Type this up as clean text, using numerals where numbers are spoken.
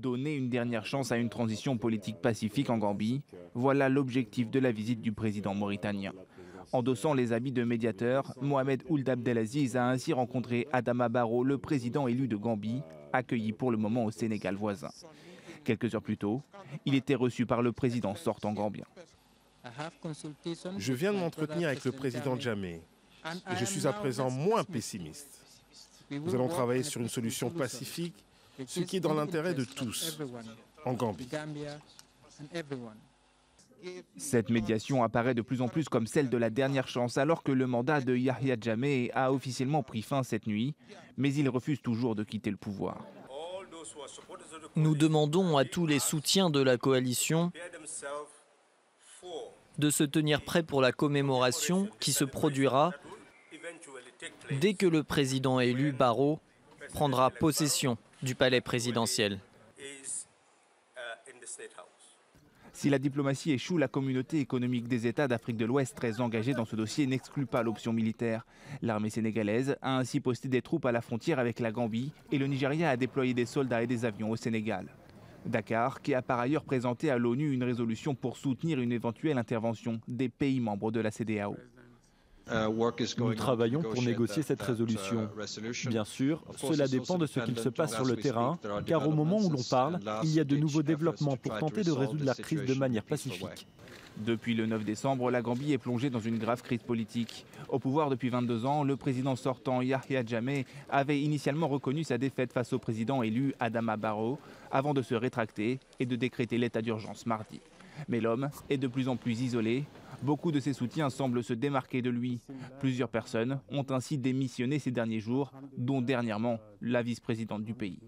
Donner une dernière chance à une transition politique pacifique en Gambie, voilà l'objectif de la visite du président mauritanien. Endossant les habits de médiateur, Mohamed Ould Abdelaziz a ainsi rencontré Adama Barrow, le président élu de Gambie, accueilli pour le moment au Sénégal voisin. Quelques heures plus tôt, il était reçu par le président sortant gambien. Je viens de m'entretenir avec le président Jammeh et je suis à présent moins pessimiste. Nous allons travailler sur une solution pacifique, ce qui est dans l'intérêt de tous en Gambie. Cette médiation apparaît de plus en plus comme celle de la dernière chance alors que le mandat de Yahya Jammeh a officiellement pris fin cette nuit, mais il refuse toujours de quitter le pouvoir. Nous demandons à tous les soutiens de la coalition de se tenir prêts pour la commémoration qui se produira dès que le président élu Barrow prendra possession du palais présidentiel. Si la diplomatie échoue, la communauté économique des États d'Afrique de l'Ouest, très engagée dans ce dossier, n'exclut pas l'option militaire. L'armée sénégalaise a ainsi posté des troupes à la frontière avec la Gambie et le Nigeria a déployé des soldats et des avions au Sénégal. Dakar, qui a par ailleurs présenté à l'ONU une résolution pour soutenir une éventuelle intervention des pays membres de la CEDEAO. Nous travaillons pour négocier cette résolution. Bien sûr, cela dépend de ce qu'il se passe sur le terrain, car au moment où l'on parle, il y a de nouveaux développements pour tenter de résoudre la crise de manière pacifique. Depuis le 9 décembre, la Gambie est plongée dans une grave crise politique. Au pouvoir depuis 22 ans, le président sortant Yahya Jammeh avait initialement reconnu sa défaite face au président élu Adama Barrow, avant de se rétracter et de décréter l'état d'urgence mardi. Mais l'homme est de plus en plus isolé. Beaucoup de ses soutiens semblent se démarquer de lui. Plusieurs personnes ont ainsi démissionné ces derniers jours, dont dernièrement la vice-présidente du pays.